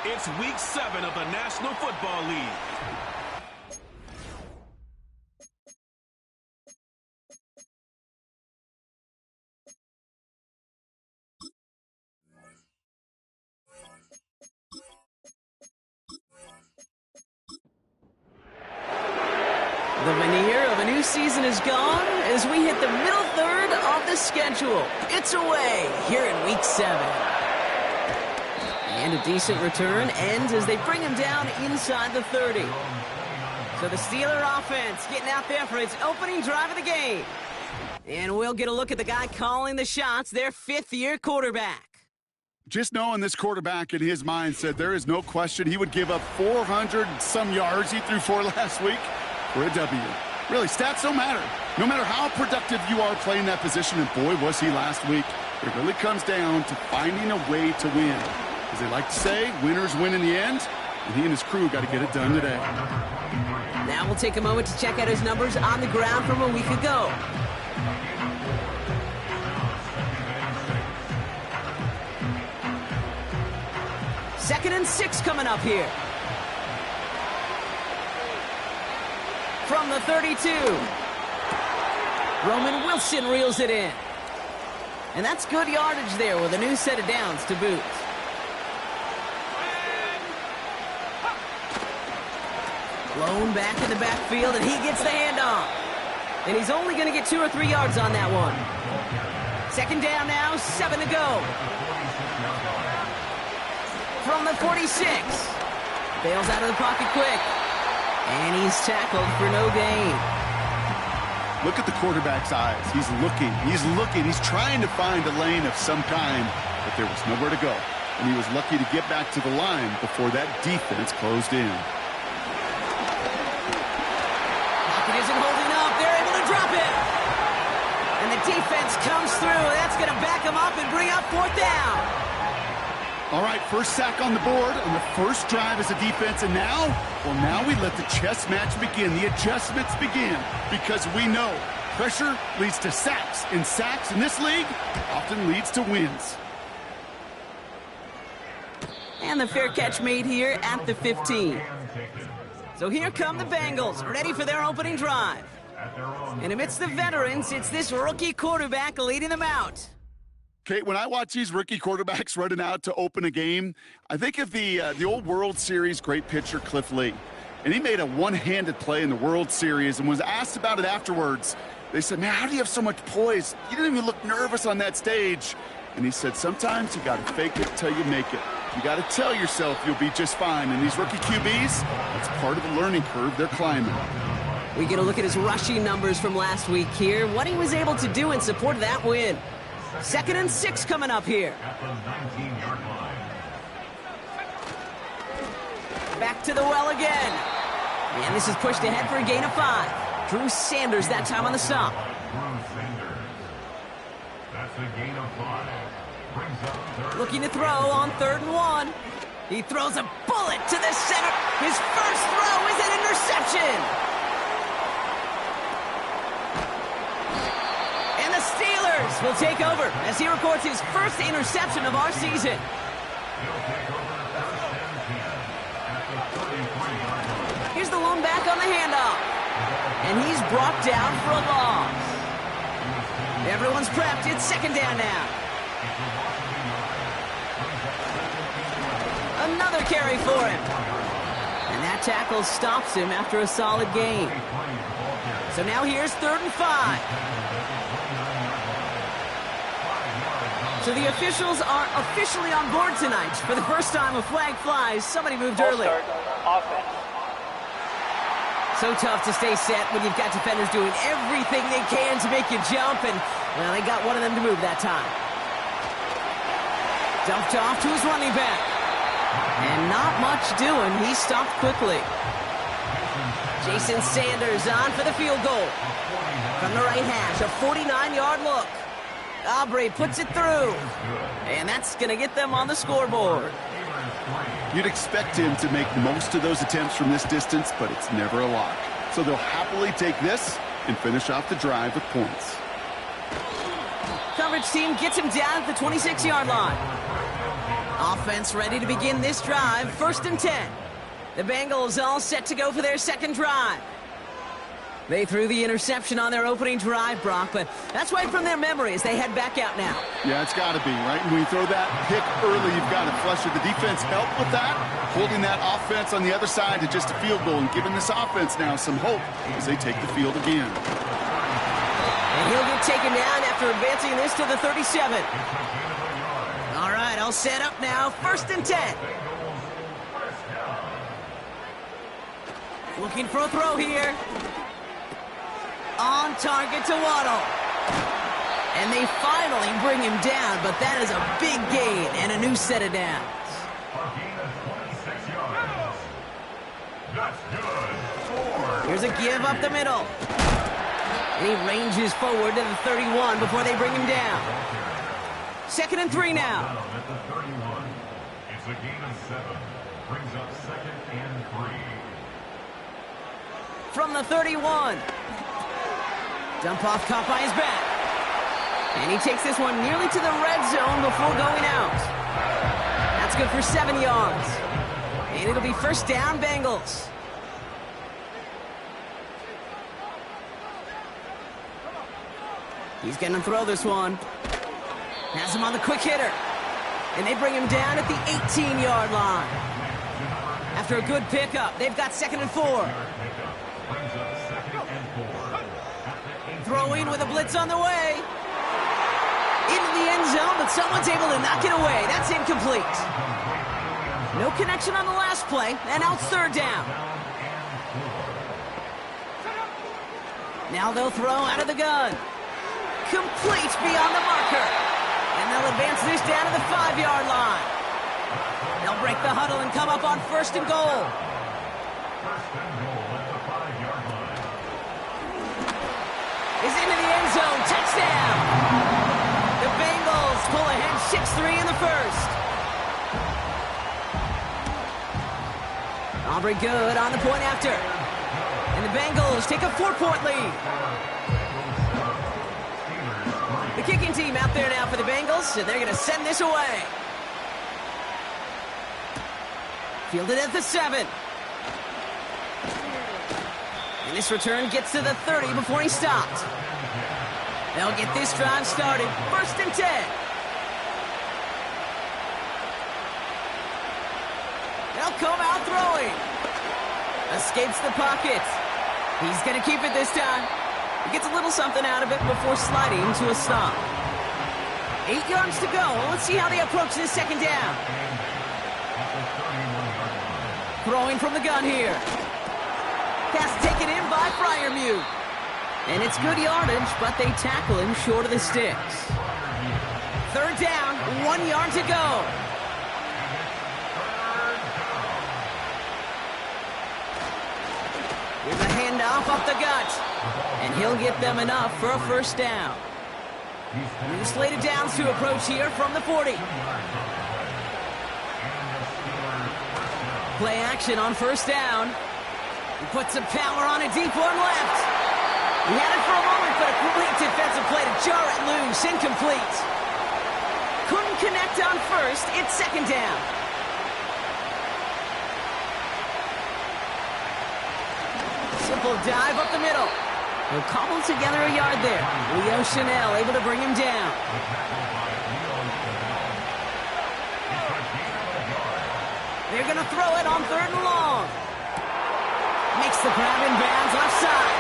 It's Week 7 of the National Football League. The veneer of a new season is gone as we hit the middle third of the schedule. It's away here in Week 7. And a decent return ends as they bring him down inside the 30. So the Steeler offense getting out there for its opening drive of the game. And we'll get a look at the guy calling the shots, their fifth-year quarterback. Just knowing this quarterback in his mind said there is no question he would give up 400-some yards. He threw 4 last week for a W. Really, stats don't matter. No matter how productive you are playing that position, and boy, was he last week, it really comes down to finding a way to win. As they like to say, winners win in the end, and he and his crew got to get it done today. Now we'll take a moment to check out his numbers on the ground from a week ago. Second and 6 coming up here. From the 32. Roman Wilson reels it in. And that's good yardage there with a new set of downs to boot. Blown back in the backfield, and he gets the handoff. And he's only going to get 2 or 3 yards on that one. Second down now, 7 to go. From the 46. Bails out of the pocket quick. And he's tackled for no gain. Look at the quarterback's eyes. He's looking. He's trying to find a lane of some kind, but there was nowhere to go. And he was lucky to get back to the line before that defense closed in. Isn't holding up. They're able to drop it. And the defense comes through. That's going to back them up and bring up 4th down. All right, first sack on the board on the first drive as a defense. And now, well, now we let the chess match begin. The adjustments begin because we know pressure leads to sacks. And sacks in this league often leads to wins. And the fair catch made here at the 15. So here come the Bengals, ready for their opening drive. And amidst the veterans, it's this rookie quarterback leading them out. Kate, when I watch these rookie quarterbacks running out to open a game, I think of the old World Series great pitcher Cliff Lee. And he made a one-handed play in the World Series and was asked about it afterwards. They said, man, how do you have so much poise? You didn't even look nervous on that stage. And he said, sometimes you got to fake it till you make it. You got to tell yourself you'll be just fine. And these rookie QBs, that's part of the learning curve they're climbing. We get a look at his rushing numbers from last week here, what he was able to do in support of that win. Second and 6 coming up here. Back to the well again. And this is pushed ahead for a gain of 5. Drew Sanders that time on the stop. That's a gain of 5. Looking to throw on 3rd and 1. He throws a bullet to the center. His first throw is an interception. And the Steelers will take over as he records his first interception of our season. Here's the lone back on the handoff. And he's brought down for a loss. Everyone's prepped. It's 2nd down now. Another carry for him. And that tackle stops him after a solid gain. So now here's 3rd and 5. So the officials are officially on board tonight. For the first time a flag flies. Somebody moved early. Offense. So tough to stay set when you've got defenders doing everything they can to make you jump, and, well, they got one of them to move that time. Dumped off to his running back. And not much doing. He stopped quickly. Jason Sanders on for the field goal. From the right hash, a 49-yard look. Aubrey puts it through. And that's going to get them on the scoreboard. You'd expect him to make most of those attempts from this distance, but it's never a lock. So they'll happily take this and finish off the drive with points. Coverage team gets him down at the 26-yard line. Offense ready to begin this drive, 1st and 10. The Bengals all set to go for their second drive. They threw the interception on their opening drive, Brock, but that's right from their memory as they head back out now. Yeah, it's got to be, right? When you throw that pick early, you've got to flush it. The defense helped with that, holding that offense on the other side to just a field goal and giving this offense now some hope as they take the field again. And he'll get taken down after advancing this to the 37. All right, all set up now, 1st and 10. Looking for a throw here. On target to Waddle. And they finally bring him down, but that is a big gain and a new set of downs. Here's a give up the middle. And he ranges forward to the 31 before they bring him down. 2nd and 3 now. At the 31, it's a gain of 7. Brings up 2nd and 3. From the 31. Dump off caught by his back. And he takes this one nearly to the red zone before going out. That's good for 7 yards. And it'll be 1st down, Bengals. He's going to throw this one. Has him on the quick hitter. And they bring him down at the 18-yard line. After a good pickup, they've got 2nd and 4. Throwing with a blitz on the way. Into the end zone, but someone's able to knock it away. That's incomplete. No connection on the last play, and now it's 3rd down. Now they'll throw out of the gun. Complete beyond the marker. And they'll advance this down to the 5-yard line. They'll break the huddle and come up on 1st and goal. Is into the end zone. Touchdown. The Bengals pull ahead 6-3 in the 1st. Aubrey good on the point after. And the Bengals take a 4-point lead. The kicking team out there now for the Bengals, and they're going to send this away. Fielded at the 7. And this return gets to the 30 before he stopped. They'll get this drive started. 1st and 10. They'll come out throwing. Escapes the pocket. He's going to keep it this time. He gets a little something out of it before sliding to a stop. 8 yards to go. Let's see how they approach this 2nd down. Throwing from the gun here. Pass taken in by Freiermuth. And it's good yardage, but they tackle him short of the sticks. 3rd down, 1 yard to go. Here's a handoff up the gut. And he'll get them enough for a 1st down. New slated downs to approach here from the 40. Play action on 1st down. He puts some power on a deep one left. He had it for a moment, but a complete defensive play to jar it loose. Incomplete. Couldn't connect on 1st. It's 2nd down. Simple dive up the middle. He'll cobble together a yard there. Leo Chanel able to bring him down. They're going to throw it on 3rd and long. Makes the grab in bounds left side.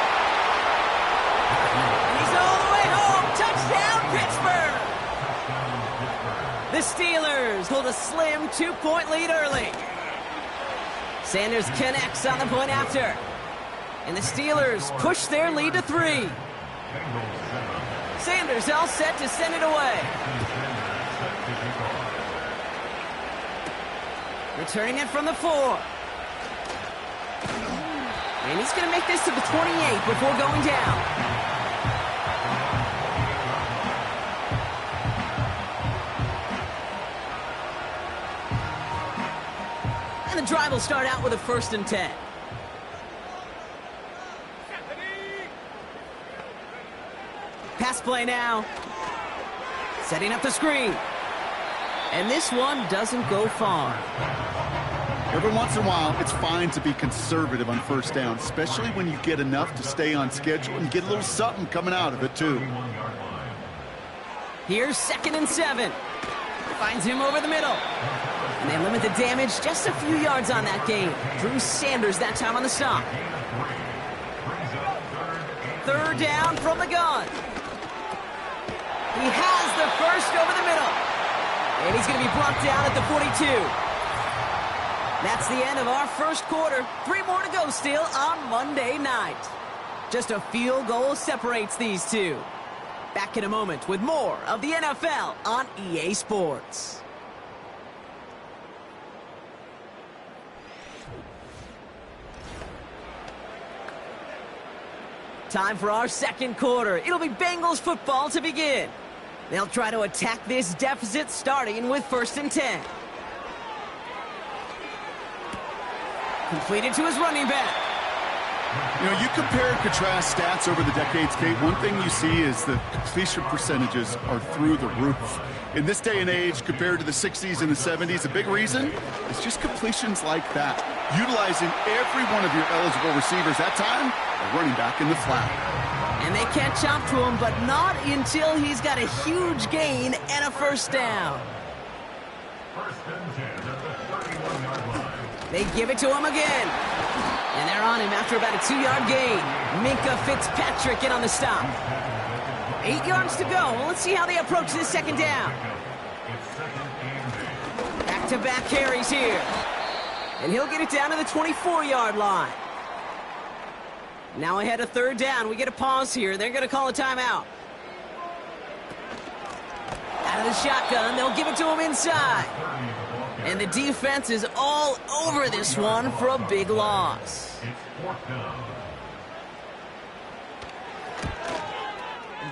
And he's all the way home. Touchdown, Pittsburgh. The Steelers hold a slim 2-point lead early. Sanders connects on the point after. And the Steelers push their lead to 3. Sanders all set to send it away. Returning it from the 4. And he's going to make this to the 28 before going down. And the drive will start out with a 1st and 10. Pass play now. Setting up the screen. And this one doesn't go far. Every once in a while, it's fine to be conservative on 1st down, especially when you get enough to stay on schedule and get a little something coming out of it, too. Here's 2nd and 7. Finds him over the middle. And they limit the damage just a few yards on that game. Drew Sanders that time on the stop. 3rd down from the gun. He has the 1st over the middle. And he's going to be brought down at the 42. That's the end of our 1st quarter. 3 more to go still on Monday night. Just a field goal separates these two. Back in a moment with more of the NFL on EA Sports. Time for our 2nd quarter. It'll be Bengals football to begin. They'll try to attack this deficit starting with 1st and 10. Completed to his running back. You know, you compare and contrast stats over the decades, Kate. One thing you see is the completion percentages are through the roof. In this day and age, compared to the 60s and the 70s, a big reason is just completions like that. Utilizing every one of your eligible receivers that time, a running back in the flat. And they can't chop to him, but not until he's got a huge gain and a 1st down. 1st and 10 at the 31-yard line. They give it to him again. And they're on him after about a 2-yard gain. Minkah Fitzpatrick in on the stop. 8 yards to go. Well, let's see how they approach this 2nd down. Back-to-back carries here. And he'll get it down to the 24-yard line. Now ahead of 3rd down. We get a pause here. They're going to call a timeout. Out of the shotgun. They'll give it to him inside. And the defense is all over this one for a big loss.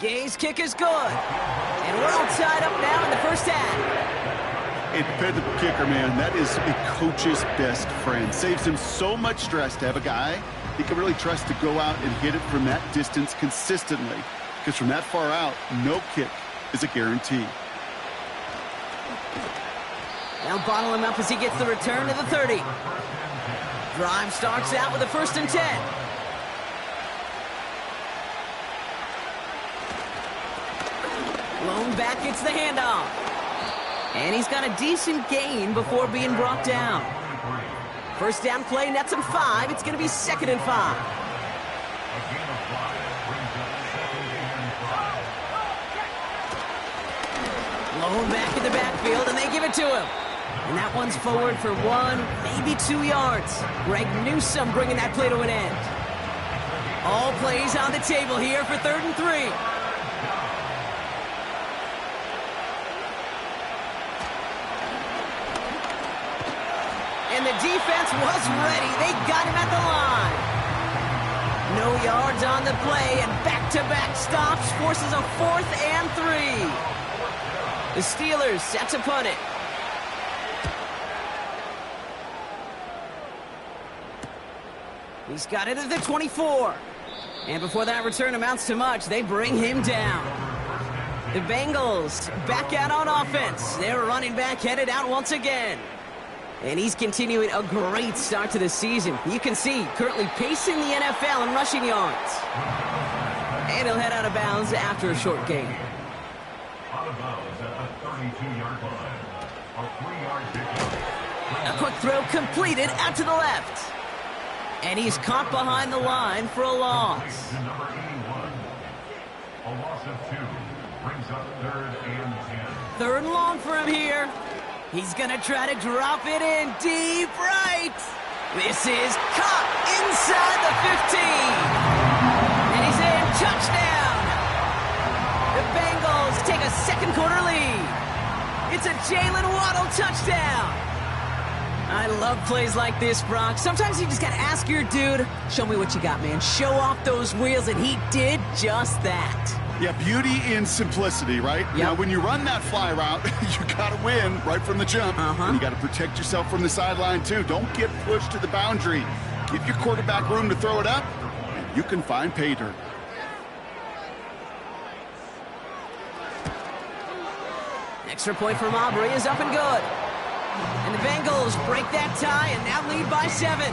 Gay's kick is good. And we're all tied up now in the 1st half. A dependable kicker, man. That is a coach's best friend. Saves him so much stress to have a guy he can really trust to go out and hit it from that distance consistently. Because from that far out, no kick is a guarantee. They'll bottle him up as he gets the return to the 30. Drive starts out with a 1st and 10. Lone back gets the handoff. And he's got a decent gain before being brought down. 1st down play nets him 5. It's going to be 2nd and 5. Lone back in the backfield, and they give it to him. And that one's forward for 1, maybe 2 yards. Greg Newsome bringing that play to an end. All plays on the table here for 3rd and 3. And the defense was ready. They got him at the line. No yards on the play, and back-to-back stops forces a 4th and 3. The Steelers set to punt it. He's got it at the 24. And before that return amounts to much, they bring him down. The Bengals back out on offense. Their running back headed out once again. And he's continuing a great start to the season. You can see currently pacing the NFL in rushing yards. And he'll head out of bounds after a short gain. Out of bounds at the 32-yard line. A 3-yard pickup. A quick throw completed out to the left. And he's caught behind the line for a loss. To number 81. A loss of 2 brings up 3rd and 10. 3rd and long for him here. He's going to try to drop it in deep right. This is caught inside the 15. And he's in. Touchdown. The Bengals take a second quarter lead. It's a Jalen Waddle touchdown. I love plays like this, Brock. Sometimes you just got to ask your dude, show me what you got, man. Show off those wheels, and he did just that. Yeah, beauty in simplicity, right? Yep. Now, when you run that fly route, you got to win right from the jump. And you got to protect yourself from the sideline, too. Don't get pushed to the boundary. Give your quarterback room to throw it up, and you can find pay dirt. Extra point from Aubrey is up and good. And the Bengals break that tie and now lead by 7.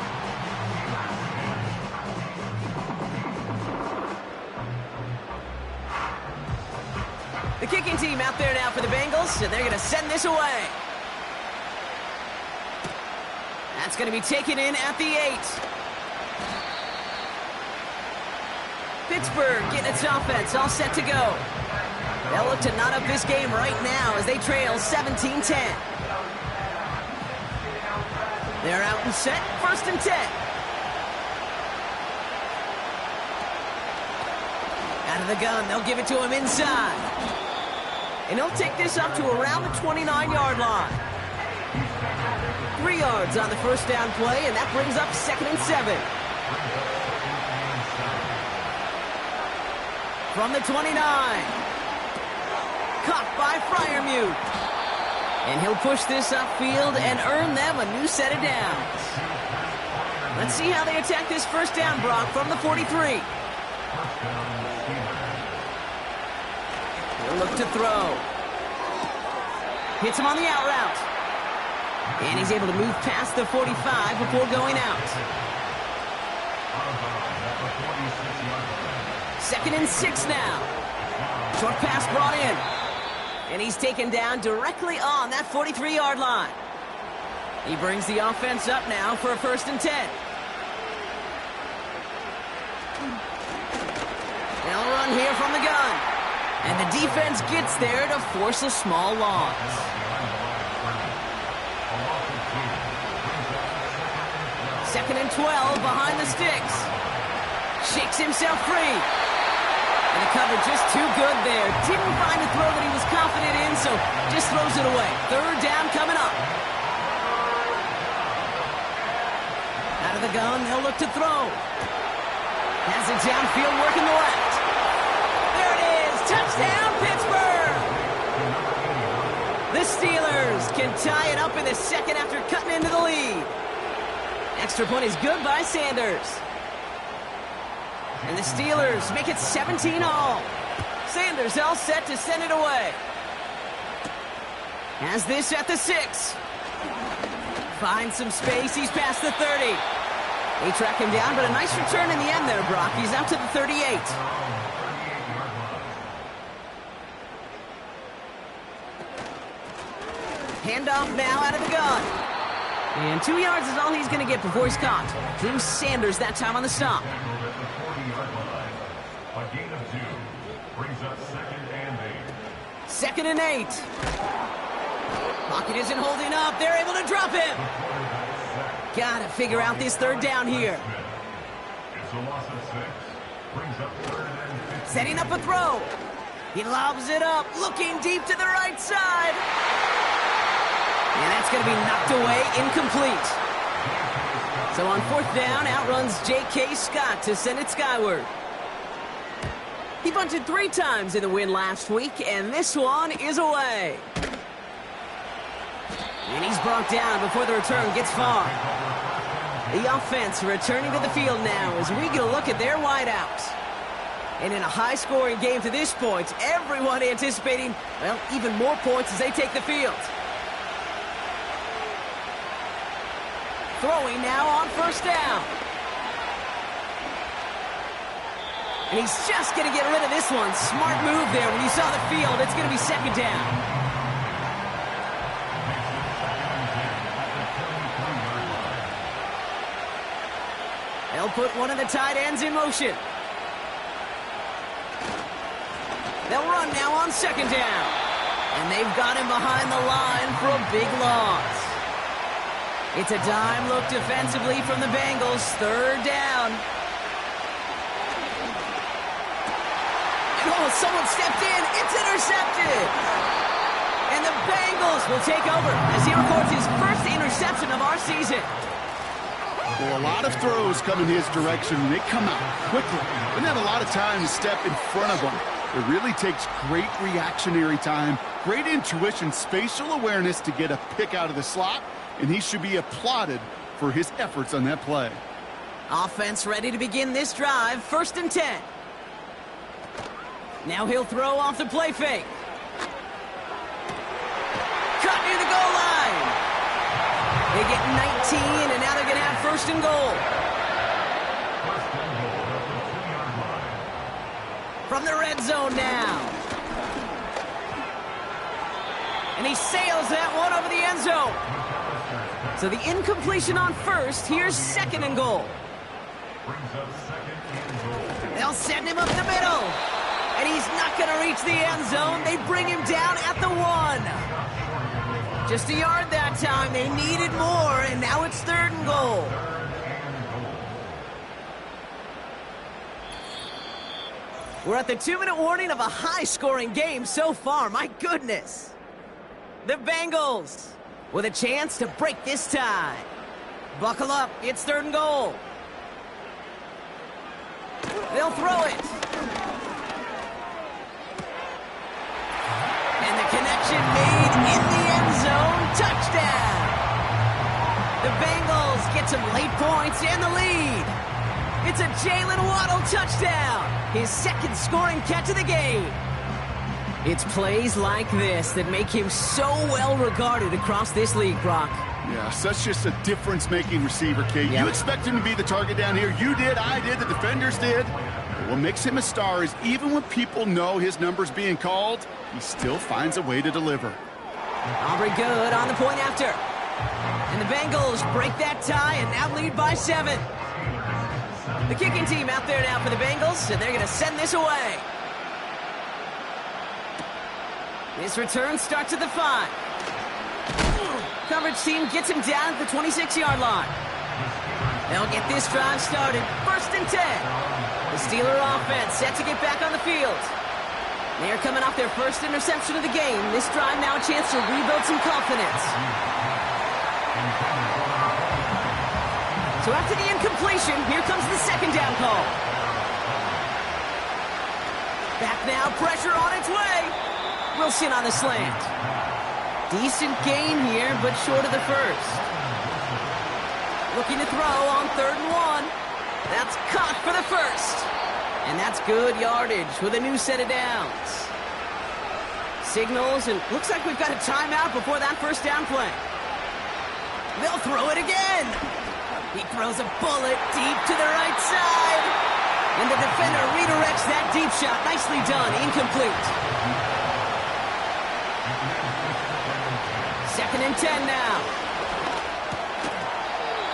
The kicking team out there now for the Bengals, and they're going to send this away. That's going to be taken in at the 8. Pittsburgh getting its offense all set to go. They'll look to knot up this game right now as they trail 17-10. They're out and set, 1st and 10. Out of the gun, they'll give it to him inside. And he'll take this up to around the 29-yard line. 3 yards on the first down play, and that brings up 2nd and 7. From the 29. Caught by Freiermuth. And he'll push this upfield and earn them a new set of downs. Let's see how they attack this first down, Brock, from the 43. He'll look to throw. Hits him on the out route. And he's able to move past the 45 before going out. 2nd and 6 now. Short pass brought in. And he's taken down directly on that 43-yard line. He brings the offense up now for a 1st and 10. They'll run here from the gun. And the defense gets there to force a small loss. 2nd and 12 behind the sticks. Shakes himself free. And the cover just too good there. Didn't find a throw that he was confident in, so just throws it away. 3rd down coming up. Out of the gun, they'll look to throw. Has it downfield, working the left. There it is. Touchdown, Pittsburgh! The Steelers can tie it up in the 2nd after cutting into the lead. Extra point is good by Sanders. And the Steelers make it 17 all. Sanders all set to send it away. Has this at the 6. Finds some space. He's past the 30. They track him down, but a nice return in the end there, Brock. He's out to the 38. Handoff now out of the gun. And 2 yards is all he's going to get before he's caught. Drew Sanders that time on the stop. A gain of 2 brings up 2nd and 8. 2nd and 8. Pocket isn't holding up. They're able to drop him. Gotta figure out this 3rd down here. It's a loss of 6. Brings up 3rd and 15. Setting up a throw. He lobs it up, looking deep to the right side. And that's going to be knocked away, incomplete. So on 4th down, outruns J.K. Scott to send it skyward. He bunted 3 times in the win last week, and this one is away. And he's brought down before the return gets far. The offense returning to the field now as we get a look at their wideouts. And in a high-scoring game to this point, everyone anticipating, well, even more points as they take the field. Throwing now on 1st down. And he's just going to get rid of this one. Smart move there. When you saw the field, it's going to be 2nd down. They'll put one of the tight ends in motion. They'll run now on 2nd down. And they've got him behind the line for a big loss. It's a dime look defensively from the Bengals. Third down. Oh, someone stepped in. It's intercepted. And the Bengals will take over as he records his first interception of our season. Well, a lot of throws come in his direction, and they come out quickly. Doesn't have a lot of time to step in front of them. It really takes great reactionary time, great intuition, spatial awareness to get a pick out of the slot, and he should be applauded for his efforts on that play. Offense ready to begin this drive. 1st and 10. Now he'll throw off the play fake. Cut near the goal line. They get 19, and now they're going to have 1st and goal. From the red zone now. And he sails that one over the end zone. So the incompletion on 1st. Here's 2nd and goal. They'll send him up the middle. And he's not going to reach the end zone. They bring him down at the 1. Just a yard that time. They needed more, and now it's 3rd and goal. We're at the 2-minute warning of a high-scoring game so far. My goodness. The Bengals with a chance to break this tie. Buckle up. It's 3rd and goal. They'll throw it. And the connection made in the end zone. Touchdown. The Bengals get some late points and the lead. It's a Jalen Waddle touchdown. His 2nd scoring catch of the game. It's plays like this that make him so well regarded across this league, Brock. Yeah, such just a difference-making receiver, Kate. Yep. You expect him to be the target down here. You did, I did, the defenders did. But what makes him a star is even when people know his number's being called, he still finds a way to deliver. Aubrey good on the point after. And the Bengals break that tie and now lead by 7. The kicking team out there now for the Bengals, and they're going to send this away. This return starts at the 5. Coverage team gets him down at the 26-yard line. They'll get this drive started. 1st and 10. The Steeler offense set to get back on the field. They're coming off their first interception of the game. This drive now a chance to rebuild some confidence. So after the incompletion, here comes the 2nd down call. Back now, pressure on its way. Wilson on the slant. Decent gain here, but short of the 1st. Looking to throw on 3rd and 1. That's caught for the 1st. And that's good yardage with a new set of downs. Signals, and looks like we've got a timeout before that 1st down play. They'll throw it again. He throws a bullet deep to the right side. And the defender redirects that deep shot. Nicely done. Incomplete. 2nd and 10 now.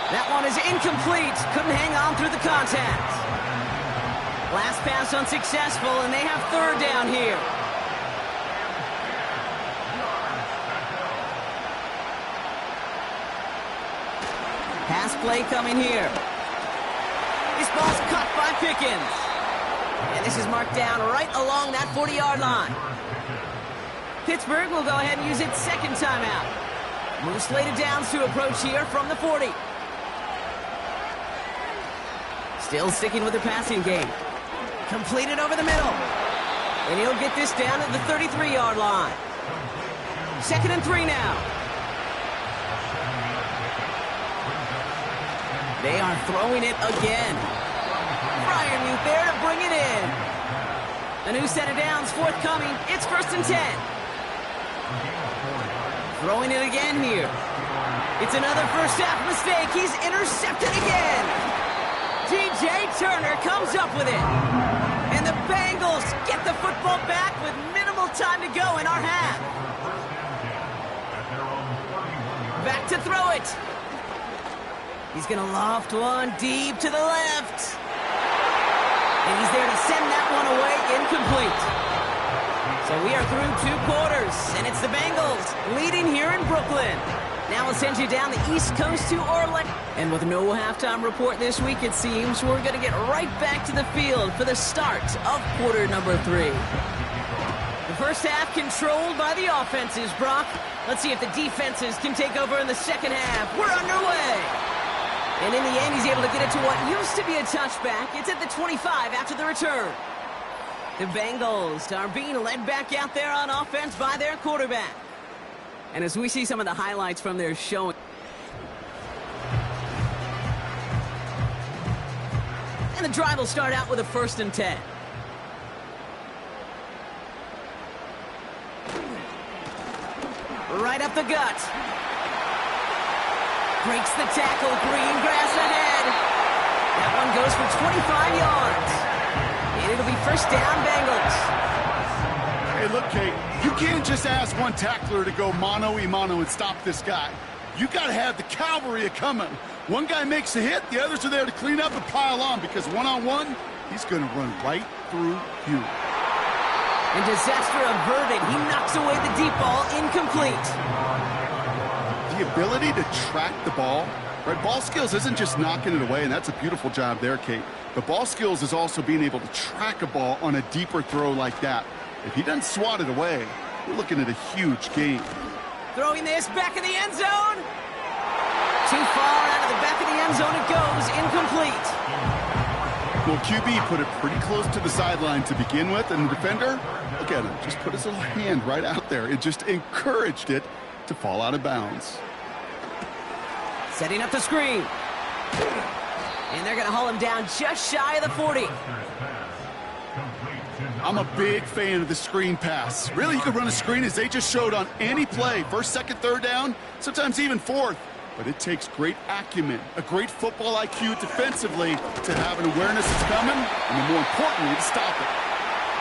That one is incomplete. Couldn't hang on through the contact. Last pass unsuccessful, and they have 3rd down here. Pass play coming here. This ball's caught by Pickens. And this is marked down right along that 40-yard line. Pittsburgh will go ahead and use its 2nd timeout. Move slated downs to approach here from the 40. Still sticking with the passing game. Completed over the middle. And he'll get this down at the 33-yard line. 2nd and 3 now. They are throwing it again. Freiermuth there to bring it in. A new set of downs forthcoming. It's 1st and 10. Throwing it again here. It's another first half mistake. He's intercepted again. DJ Turner comes up with it. And the Bengals get the football back with minimal time to go in our half. Back to throw it. He's going to loft one deep to the left. And he's there to send that one away incomplete. So we are through 2 quarters, and it's the Bengals leading here in Brooklyn. Now we'll send you down the East Coast to Orlando. And with no halftime report this week, it seems, we're going to get right back to the field for the start of quarter number 3. The first half controlled by the offenses, Brock. Let's see if the defenses can take over in the second half. We're underway. And in the end, he's able to get it to what used to be a touchback. It's at the 25 after the return. The Bengals are being led back out there on offense by their quarterback. And as we see some of the highlights from their showing. And the drive will start out with a 1st and 10. Right up the gut. Breaks the tackle. Green grass ahead. That one goes for 25 yards. And it'll be 1st down, Bengals. Hey, look, Kate, you can't just ask one tackler to go mano-a-mano and stop this guy. You got to have the cavalry coming. One guy makes a hit, the others are there to clean up and pile on, because one-on-one, he's going to run right through you. And disaster averted. He knocks away the deep ball, incomplete. The ability to track the ball, right? Ball skills isn't just knocking it away, and that's a beautiful job there, Kate. But ball skills is also being able to track a ball on a deeper throw like that. If he doesn't swat it away, we're looking at a huge gain. Throwing this back in the end zone. Too far out of the back of the end zone it goes, incomplete. Well, QB put it pretty close to the sideline to begin with, and the defender, look at him, just put his little hand right out there. It just encouraged it to fall out of bounds. Setting up the screen. And they're going to haul him down just shy of the 40. I'm a big fan of the screen pass. Really, you could run a screen as they just showed on any play. 1st, 2nd, 3rd down, sometimes even 4th. But it takes great acumen, a great football IQ defensively to have an awareness it's coming, and then more importantly, to stop it.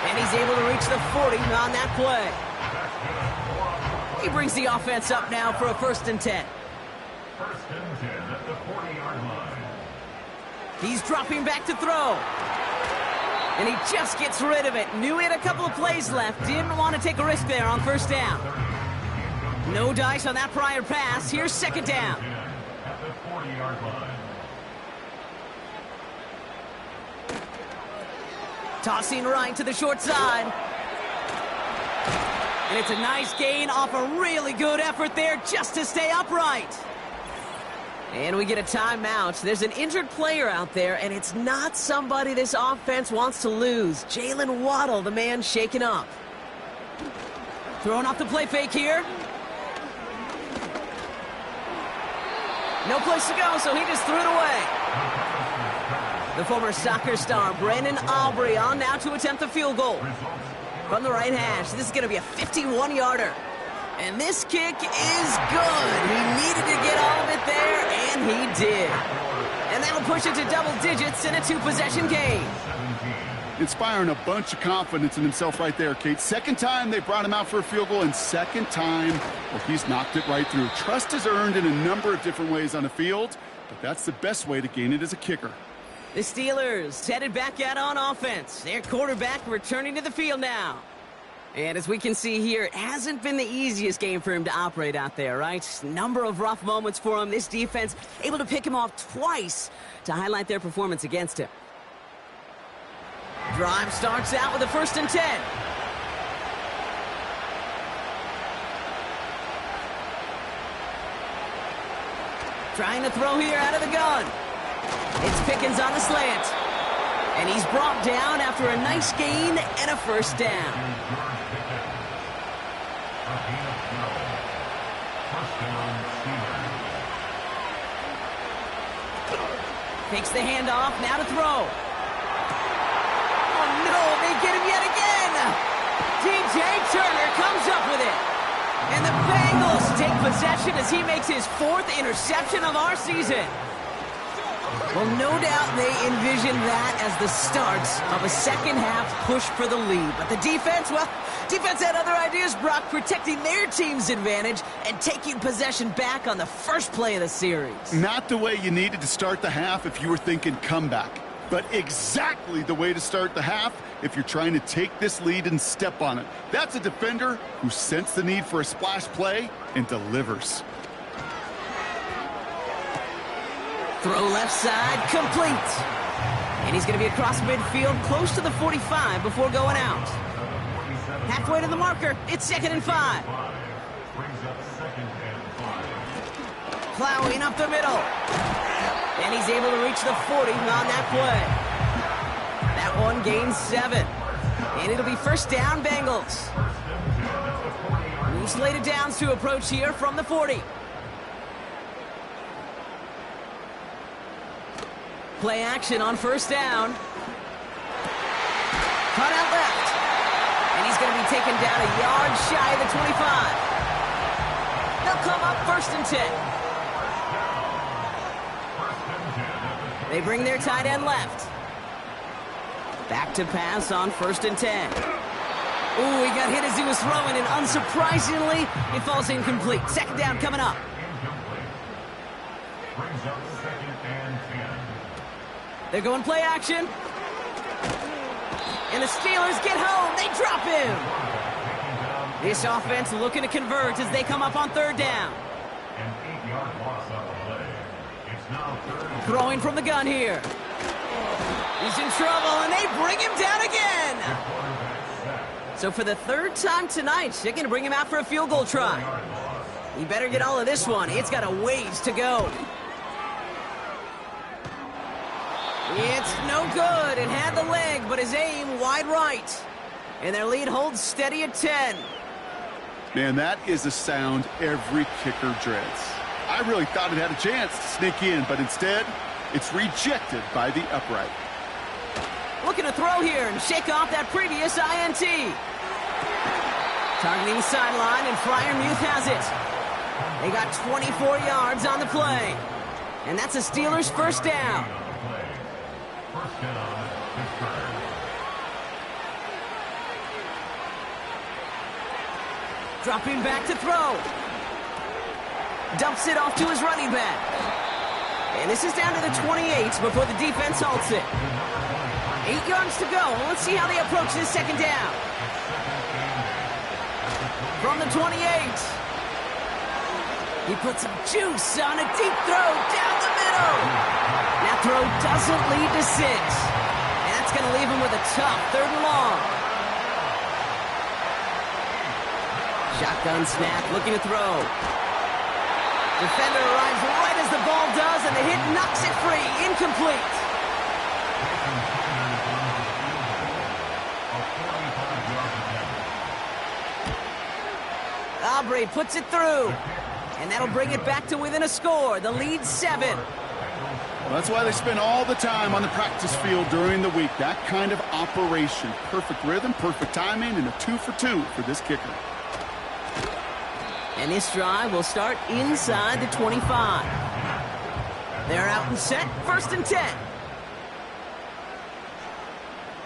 And he's able to reach the 40 on that play. He brings the offense up now for a 1st and 10. 1st and 10 at the 40-yard line. He's dropping back to throw. And he just gets rid of it. Knew he had a couple of plays left. Didn't want to take a risk there on 1st down. No dice on that prior pass. Here's 2nd down. At the 40-yard line. Tossing right to the short side. And it's a nice gain off a really good effort there just to stay upright. And we get a timeout. There's an injured player out there, and it's not somebody this offense wants to lose. Jalen Waddle, the man shaken up. Throwing off the play fake here. No place to go, so he just threw it away. The former soccer star, Brandon Aubrey, on now to attempt the field goal. From the right hash, this is going to be a 51-yarder. And this kick is good. He needed to get all of it there, and he did. And that'll push it to double digits in a 2-possession game. Inspiring a bunch of confidence in himself right there, Kate. 2nd time they brought him out for a field goal, and 2nd time, well, he's knocked it right through. Trust is earned in a number of different ways on the field, but that's the best way to gain it as a kicker. The Steelers headed back out on offense. Their quarterback returning to the field now. And as we can see here, it hasn't been the easiest game for him to operate out there, right? Number of rough moments for him. This defense able to pick him off twice to highlight their performance against him. Drive starts out with a 1st and 10. Trying to throw here out of the gun. It's Pickens on the slant. And he's brought down after a nice gain and a 1st down. Takes the handoff, now to throw. Oh no, they get him yet again! DJ Turner comes up with it. And the Bengals take possession as he makes his 4th interception of our season. Well, no doubt they envision that as the start of a second-half push for the lead. But the defense, well, defense had other ideas, Brock, protecting their team's advantage and taking possession back on the first play of the series. Not the way you needed to start the half if you were thinking comeback, but exactly the way to start the half if you're trying to take this lead and step on it. That's a defender who sensed the need for a splash play and delivers. Throw left side, complete. And he's going to be across midfield, close to the 45 before going out. Halfway to the marker, it's 2nd and 5. Brings up 2nd and 5. Plowing up the middle. And he's able to reach the 40 on that play. That one gains 7. And it'll be first down, Bengals. New slated downs to approach here from the 40. Play action on first down. Cut out left. And he's going to be taken down a yard shy of the 25. They'll come up 1st and 10. They bring their tight end left. Back to pass on 1st and 10. Ooh, he got hit as he was throwing, and unsurprisingly, it falls incomplete. 2nd down coming up. Brings up 2nd and 10. They're going play action. And the Steelers get home. They drop him. This offense looking to convert as they come up on 3rd down. An 8-yard loss on the play. It's now 3rd. Throwing from the gun here. He's in trouble, and they bring him down again. So for the 3rd time tonight, they're going to bring him out for a field goal try. He better get all of this one. It's got a ways to go. It's no good. It had the leg, but his aim wide right. And their lead holds steady at 10. Man, that is a sound every kicker dreads. I really thought it had a chance to sneak in, but instead, it's rejected by the upright. Looking to throw here and shake off that previous INT. Targeting the sideline, and Freiermuth has it. They got 24 yards on the play. And that's a Steelers first down. First down, Pittsburgh. Dropping back to throw. Dumps it off to his running back. And this is down to the 28 before the defense halts it. 8 yards to go. Let's see how they approach this 2nd down. From the 28. He puts some juice on a deep throw down the middle. That throw doesn't lead to 6. And that's going to leave him with a tough 3rd and long. Shotgun snap, looking to throw. Defender arrives right as the ball does, and the hit knocks it free. Incomplete. Aubrey puts it through. And that'll bring it back to within a score. The lead 7. Well, that's why they spend all the time on the practice field during the week. That kind of operation. Perfect rhythm, perfect timing, and a 2 for 2 for this kicker. And this drive will start inside the 25. They're out and set, 1st and 10.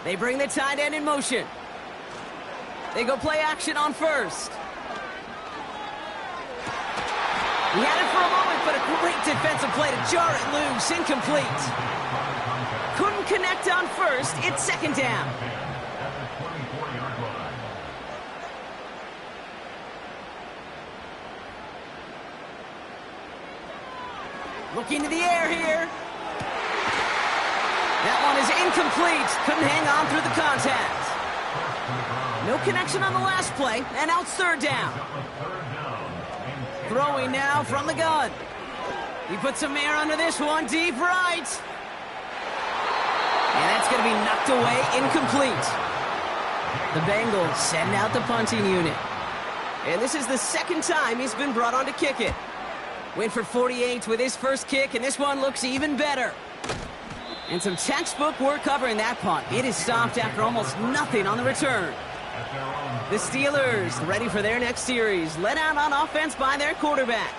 They bring the tight end in motion. They go play action on 1st. He had it for a moment, but a great defensive play to jar it loose. Incomplete. Couldn't connect on 1st. It's 2nd down. Looking to the air here. That one is incomplete. Couldn't hang on through the contact. No connection on the last play, and now it's 3rd down. Throwing now from the gun. He puts some air under this one, deep right. And that's going to be knocked away, incomplete. The Bengals send out the punting unit. And this is the 2nd time he's been brought on to kick it. Went for 48 with his first kick, and this one looks even better. And some textbook work covering that punt. It is stopped after almost nothing on the return. The Steelers ready for their next series, led out on offense by their quarterback.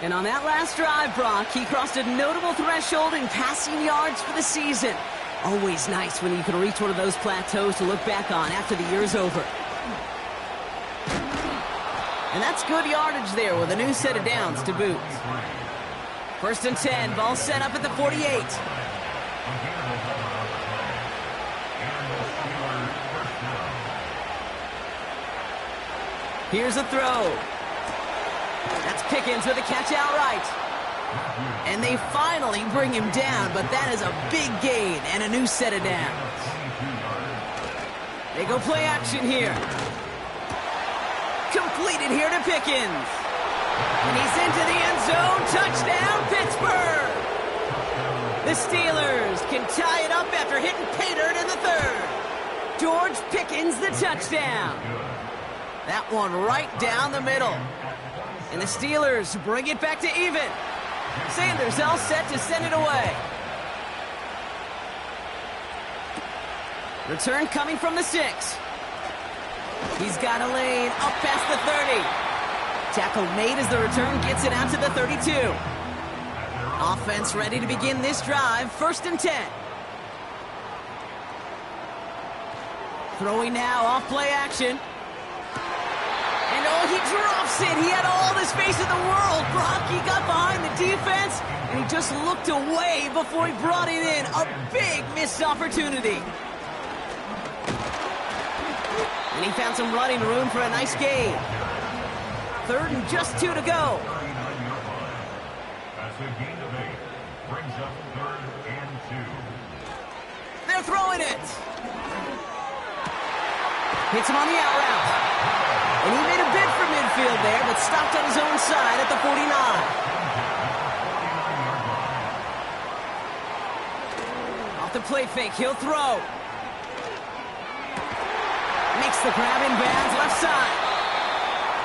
And on that last drive, Brock, he crossed a notable threshold in passing yards for the season. Always nice when you can reach one of those plateaus to look back on after the year's over. And that's good yardage there with a new set of downs to boot. 1st and 10, ball set up at the 48. Here's a throw. That's Pickens with a catch outright. And they finally bring him down, but that is a big gain and a new set of downs. They go play action here. Completed here to Pickens. And he's into the end zone. Touchdown, Pittsburgh! The Steelers can tie it up after hitting pay dirt in the third. George Pickens, the touchdown. That one right down the middle. And the Steelers bring it back to even. Sanders all set to send it away. Return coming from the 6. He's got a lane up past the 30. Tackle made as the return gets it out to the 32. Offense ready to begin this drive. 1st and 10. Throwing now off play action. And oh, he drops it. He had all the space in the world. Brock, he got behind the defense, and he just looked away before he brought it in. A big missed opportunity. And he found some running room for a nice gain. 3rd and just 2 to go. That's a gain of 8. Brings up 3rd and 2. They're throwing it. Hits him on the out route. And he made a bid for midfield there, but stopped on his own side at the 49. Off the play fake, he'll throw. Makes the grab in bounds left side.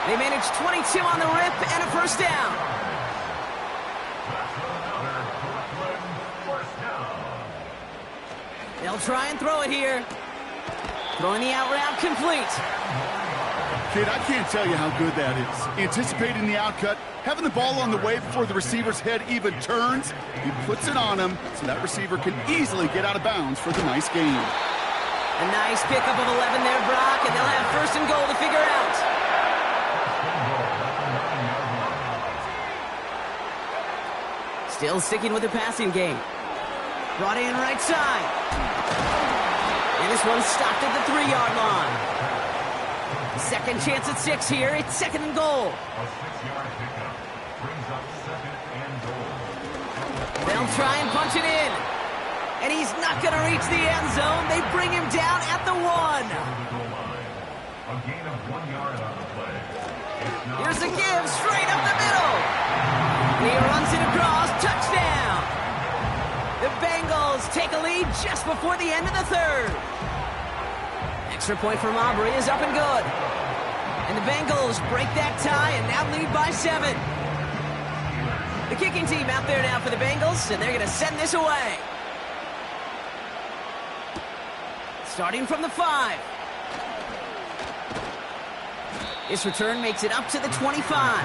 They manage 22 on the rip and a 1st down. They'll try and throw it here. Throwing the out route complete. Kid, I can't tell you how good that is. Anticipating the outcut, having the ball on the way before the receiver's head even turns. He puts it on him so that receiver can easily get out of bounds for the nice gain. A nice pickup of 11 there, Brock, and they'll have 1st and goal to figure out. Still sticking with the passing game. Brought in right side. And this one stopped at the 3-yard line. Second chance at 6 here. It's 2nd and goal. A 6-yard pickup brings up 2nd and goal. They'll try and punch it in. And he's not going to reach the end zone. They bring him down at the 1. A gain of 1 yard on the play. Here's a give straight up the middle. He runs it across. Touchdown. The Bengals take a lead just before the end of the 3rd. Extra point from Aubrey is up and good. And the Bengals break that tie and now lead by 7. The kicking team out there now for the Bengals, and they're going to send this away. Starting from the 5. This return makes it up to the 25.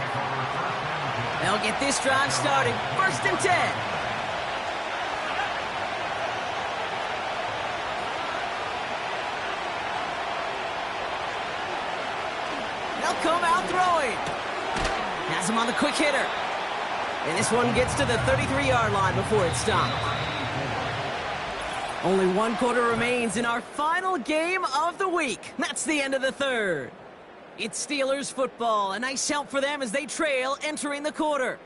They'll get this drive started. 1st and 10. They'll come out throwing. Has him on the quick hitter. And this one gets to the 33-yard line before it's stopped. Only 1 quarter remains in our final game of the week. That's the end of the 3rd. It's Steelers football. A nice help for them as they trail entering the quarter.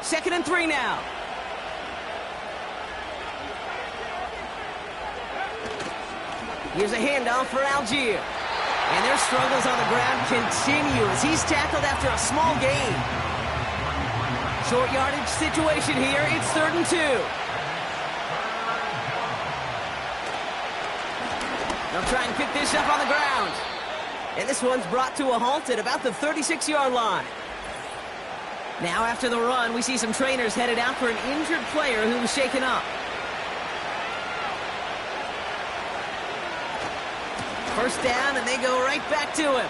Second and 3 now. Here's a handoff for Algier. And their struggles on the ground continue as he's tackled after a small gain. Short yardage situation here. It's 3rd and 2. They'll try and pick this up on the ground. And this one's brought to a halt at about the 36-yard line. Now after the run, we see some trainers headed out for an injured player who was shaken up. 1st down, and they go right back to him.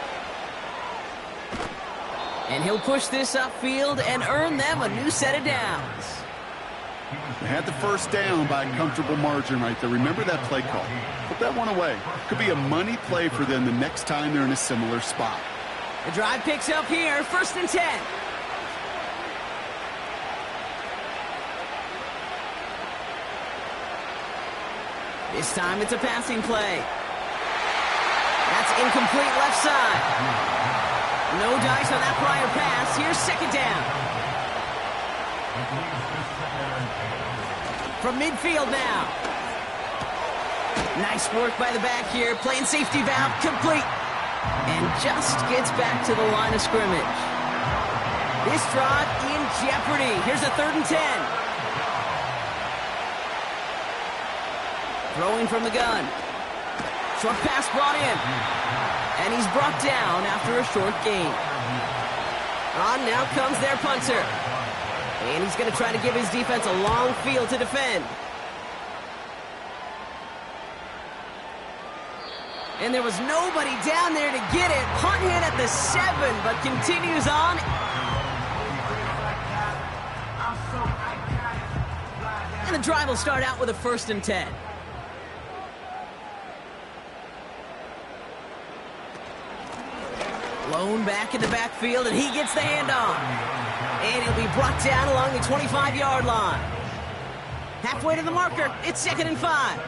And he'll push this upfield and earn them a new set of downs. They had the 1st down by a comfortable margin right there. Remember that play call. Put that one away. Could be a money play for them the next time they're in a similar spot. The drive picks up here. 1st and 10. This time it's a passing play. That's incomplete left side. No dice on that prior pass. Here's second down. From midfield now. Nice work by the back here. Playing safety valve complete. And just gets back to the line of scrimmage. This drive in jeopardy. Here's a 3rd and 10. Throwing from the gun. Short pass brought in. And he's brought down after a short gain. On now comes their punter. And he's going to try to give his defense a long field to defend. And there was nobody down there to get it. Punt hit at the 7, but continues on. And the drive will start out with a 1st and 10. Lone back in the backfield, and he gets the handoff. And he'll be brought down along the 25-yard line. Halfway to the marker, it's 2nd and 5.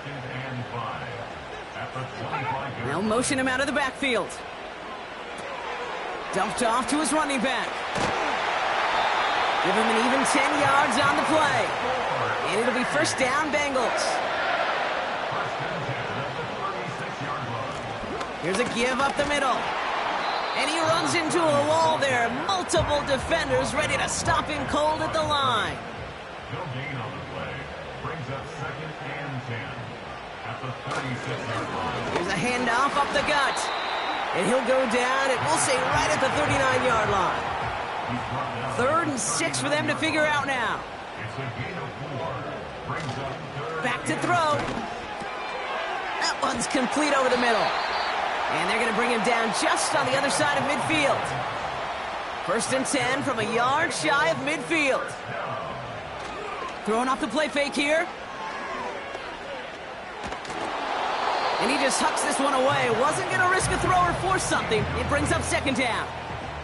They'll motion him out of the backfield. Dumped off to his running back. Give him an even 10 yards on the play. And it'll be 1st down, Bengals. Here's a give up the middle. And he runs into a wall there. Multiple defenders ready to stop him cold at the line. No gain on the play. Brings up 2nd and 10 at the 36-yard line. Here's a handoff up the gut. And he'll go down, and we'll say right at the 39-yard line. 3rd and 6 for them to figure out now. It's a gain of 4. Brings up 3rd. Back to throw. That one's complete over the middle. And they're going to bring him down just on the other side of midfield. 1st and 10 from a yard shy of midfield. Throwing off the play fake here. And he just hucks this one away. Wasn't going to risk a throw or force something. It brings up 2nd down.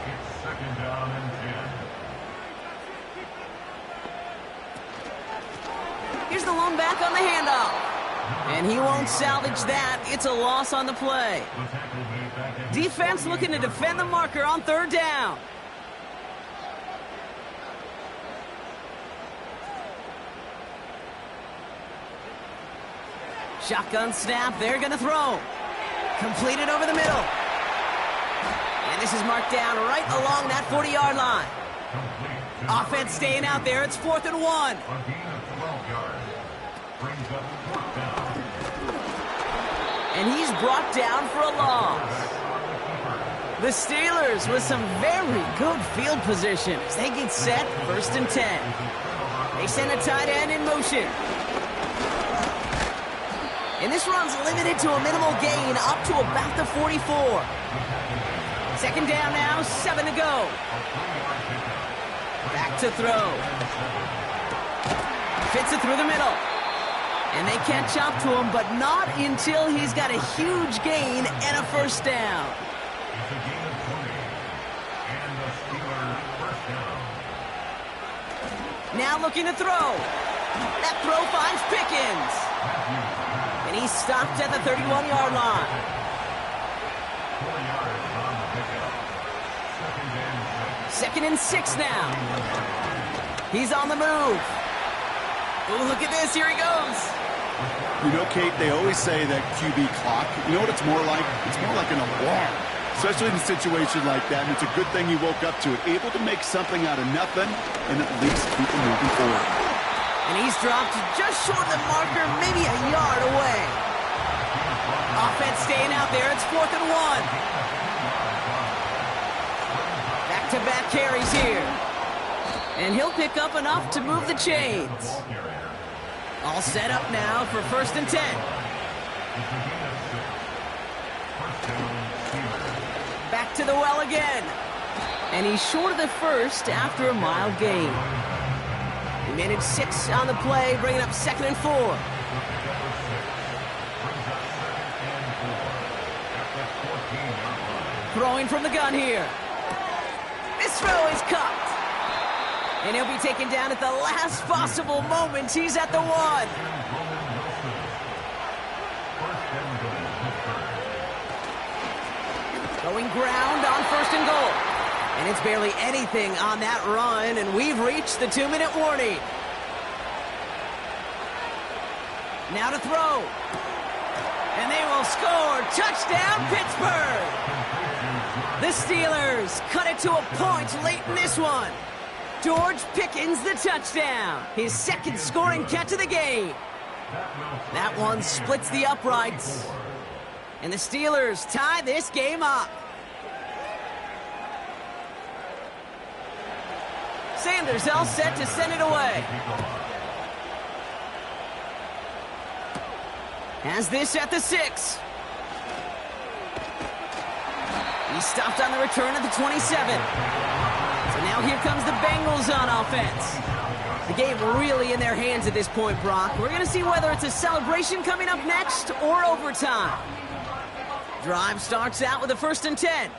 It's 2nd down and 10. Here's the lone back on the handoff. And he won't salvage that. It's a loss on the play. Defense looking to defend the marker on 3rd down. Shotgun snap. They're going to throw. Completed over the middle. And this is marked down right along that 40-yard line. Offense staying out there. It's 4th and 1. A gain of 12 yards. Brings up 4th down. And he's brought down for a loss. The Steelers with some very good field position as they get set, 1st and 10. They send a tight end in motion. And this run's limited to a minimal gain up to about the 44. 2nd down now, 7 to go. Back to throw. Fits it through the middle. And they catch up to him, but not until he's got a huge gain and a 1st down. It's a gain of 20. And the Steelers 1st down. Now looking to throw. That throw finds Pickens. And he's stopped at the 31-yard line. 4 yards on the pickup. 2nd and 6 now. He's on the move. Oh, look at this. Here he goes. You know, Kate, they always say that QB clock, you know what it's more like? It's more like an alarm, especially in a situation like that. And it's a good thing he woke up to it, able to make something out of nothing and at least keep him moving forward. And he's dropped just short of the marker, maybe a yard away. Offense staying out there. It's 4th and 1. Back-to-back carries here. And he'll pick up enough to move the chains. All set up now for 1st and 10. Back to the well again. And he's short of the 1st after a mild gain. He managed 6 on the play, bringing up 2nd and 4. Throwing from the gun here. This throw is cut. And he'll be taken down at the last possible moment. He's at the 1. Going ground on 1st and goal. And it's barely anything on that run, and we've reached the 2-minute warning. Now to throw. And they will score. Touchdown, Pittsburgh! The Steelers cut it to a point late in this one. George Pickens the touchdown. His 2nd scoring catch of the game. That one splits the uprights. And the Steelers tie this game up. Sanders all set to send it away. Has this at the 6. He stopped on the return at the 27. So now here comes the Bengals on offense. The game really in their hands at this point, Brock. We're going to see whether it's a celebration coming up next or overtime. Drive starts out with a 1st and 10.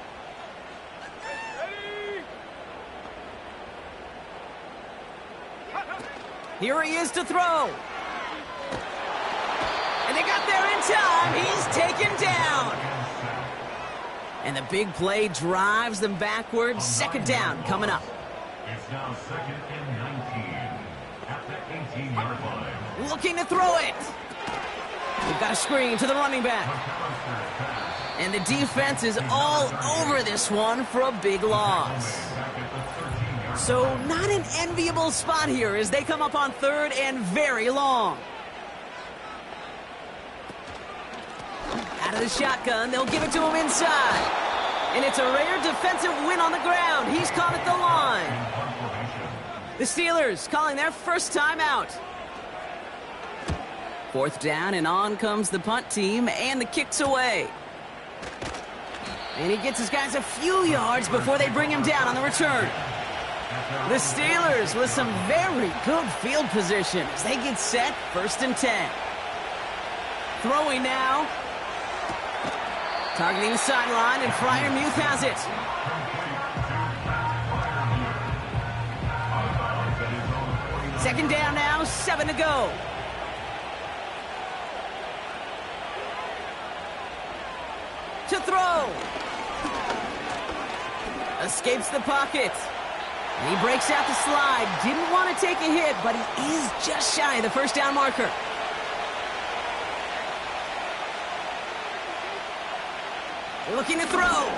Here he is to throw. And they got there in time. He's taken down. And the big play drives them backwards. 2nd down coming up. It's now 2nd and 19 at the 18-yard line. Looking to throw it. We've got a screen to the running back. And the defense is all over this one for a big loss. So not an enviable spot here as they come up on 3rd and very long. Out of the shotgun, they'll give it to him inside. And it's a rare defensive win on the ground. He's caught at the line. The Steelers calling their first timeout. 4th down, and on comes the punt team, and the kick's away. And he gets his guys a few yards before they bring him down on the return. The Steelers with some very good field position as they get set. 1st and 10. Throwing now. Targeting the sideline, and Freiermuth has it. Second down now, 7 to go. To throw. Escapes the pocket. And he breaks out the slide. Didn't want to take a hit, but he is just shy of the 1st down marker. Looking to throw.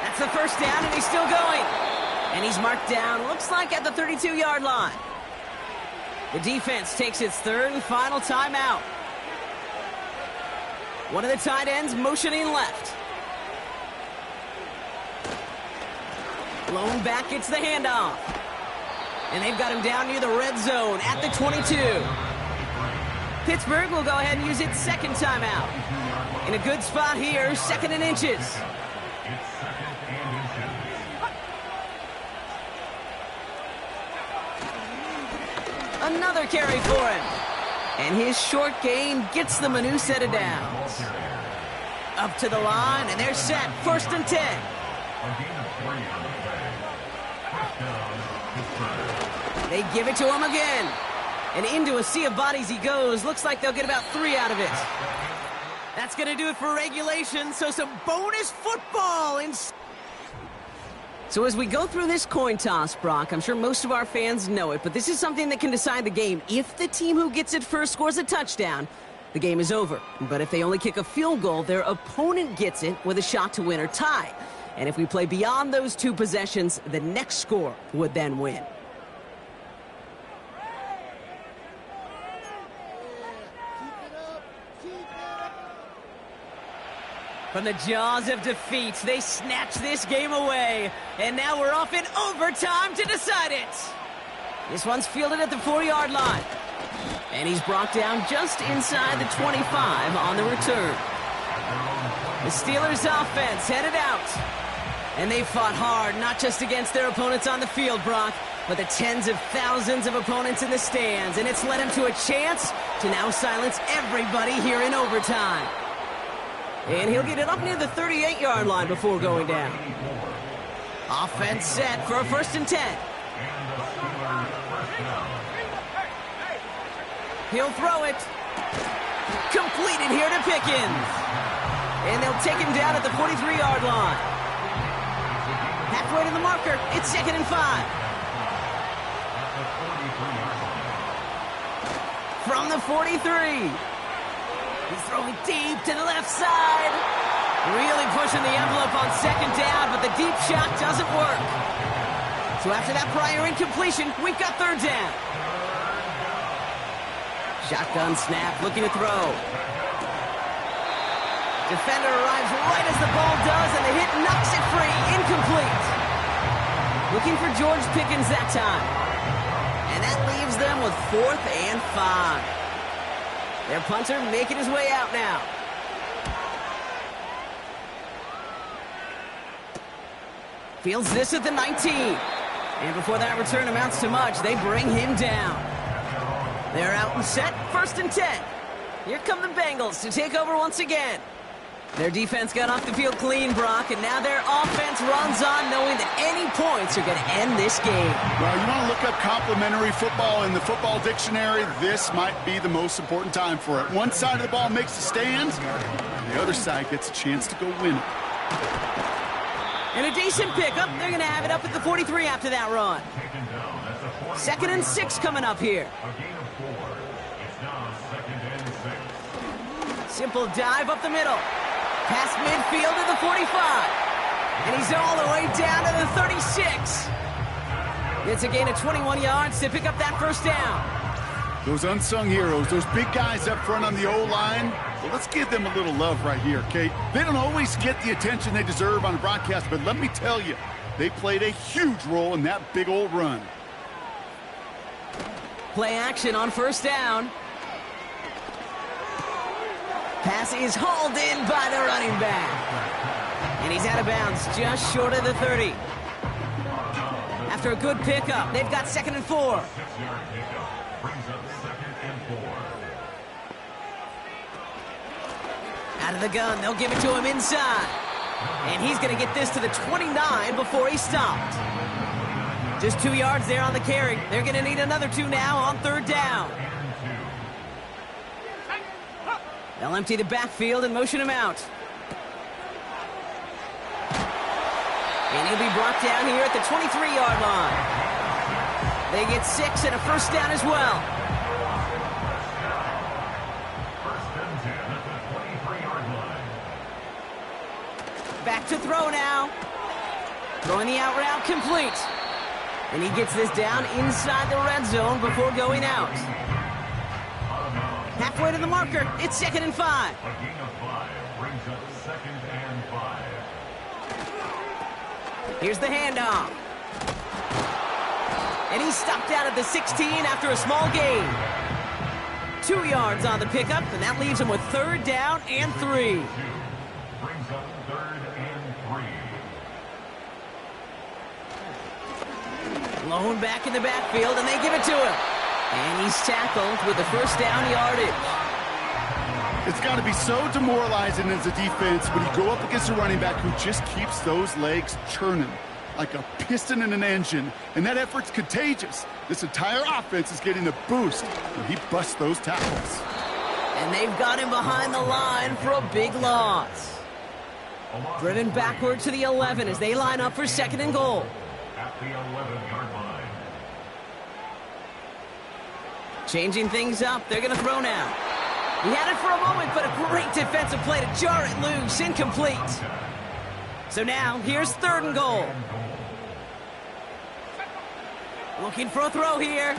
That's the 1st down, and he's still going. And he's marked down, looks like at the 32-yard line. The defense takes its 3rd and final timeout. One of the tight ends motioning left. Lone back gets the handoff. And they've got him down near the red zone at the 22. Pittsburgh will go ahead and use its 2nd timeout. In a good spot here, 2nd and inches. It's 2nd and inches. Another carry for him. And his short gain gets them a new set of downs. Up to the line, and they're set. 1st and 10. A gain of 3 on the play. 1st down, Pittsburgh. They give it to him again. And into a sea of bodies he goes. Looks like they'll get about 3 out of it. That's going to do it for regulation, so some bonus football. So as we go through this coin toss, Brock, I'm sure most of our fans know it, but this is something that can decide the game. If the team who gets it first scores a touchdown, the game is over. But if they only kick a field goal, their opponent gets it with a shot to win or tie. And if we play beyond those 2 possessions, the next score would then win. From the jaws of defeat, they snatch this game away. And now we're off in overtime to decide it. This one's fielded at the 4-yard line. And he's brought down just inside the 25 on the return. The Steelers offense headed out. And they fought hard, not just against their opponents on the field, Brock, but the tens of thousands of opponents in the stands. And it's led him to a chance to now silence everybody here in overtime. And he'll get it up near the 38-yard line before going down. Offense set for a 1st and 10. He'll throw it. Completed here to Pickens. And they'll take him down at the 43-yard line. Halfway to the marker, it's 2nd and 5. From the 43. He's throwing deep to the left side. Really pushing the envelope on 2nd down, but the deep shot doesn't work. So after that prior incompletion, we've got 3rd down. Shotgun snap, looking to throw. Defender arrives right as the ball does, and the hit knocks it free. Incomplete. Looking for George Pickens that time. And that leaves them with 4th and 5. Their punter making his way out now. Fields this at the 19. And before that return amounts to much, they bring him down. They're out and set, 1st and 10. Here come the Bengals to take over once again. Their defense got off the field clean, Brock, and now their offense runs on knowing that any points are going to end this game. Well, you want to look up complimentary football in the football dictionary, this might be the most important time for it. One side of the ball makes a stand, and the other side gets a chance to go win it. And a decent pickup. They're going to have it up at the 43 after that run. 2nd and 6 coming up here. Simple dive up the middle. Past midfield to the 45. And he's all the way down to the 36. It's a gain of 21 yards to pick up that 1st down. Those unsung heroes, those big guys up front on the O-line, well, let's give them a little love right here, Kate. They don't always get the attention they deserve on the broadcast, but let me tell you, they played a huge role in that big old run. Play action on 1st down. Pass is hauled in by the running back. And he's out of bounds just short of the 30. After a good pickup, they've got 2nd and 4. 6-yard pickup brings up 2nd and 4. Out of the gun, they'll give it to him inside. And he's going to get this to the 29 before he stopped. Just 2 yards there on the carry. They're going to need another 2 now on 3rd down. They'll empty the backfield and motion him out. And he'll be brought down here at the 23-yard line. They get 6 and a 1st down as well. 1st and 10 at the 23-yard line. Back to throw now. Throwing the out route complete. And he gets this down inside the red zone before going out. Halfway to the marker, it's 2nd and 5. A gain of 5 brings up 2nd and 5. Here's the handoff. And he's stopped down at the 16 after a small gain. 2 yards on the pickup, and that leaves him with 3rd down and 3. Brings up 3rd and 3. Lone back in the backfield, and they give it to him. And he's tackled with the 1st down yardage. It's got to be so demoralizing as a defense when you go up against a running back who just keeps those legs churning like a piston in an engine, and that effort's contagious. This entire offense is getting a boost when he busts those tackles. And they've got him behind the line for a big loss. Driven backward to the 11 as they line up for 2nd and goal. At the 11-yard line. Changing things up, they're going to throw now. He had it for a moment, but a great defensive play to jar it loose, incomplete. So now, here's 3rd and goal. Looking for a throw here.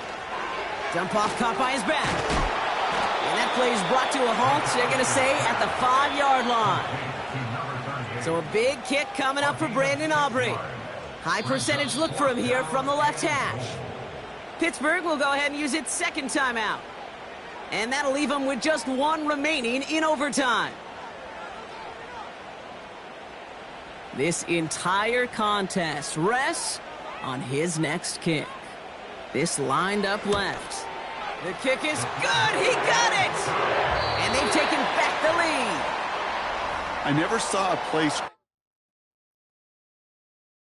Dump off caught by his back. And that play is brought to a halt, they're going to say, at the 5-yard line. So a big kick coming up for Brandon Aubrey. High percentage look for him here from the left hash. Pittsburgh will go ahead and use its 2nd timeout. And that'll leave him with just 1 remaining in overtime. This entire contest rests on his next kick. This lined up left. The kick is good. He got it. And they've taken back the lead. I never saw a play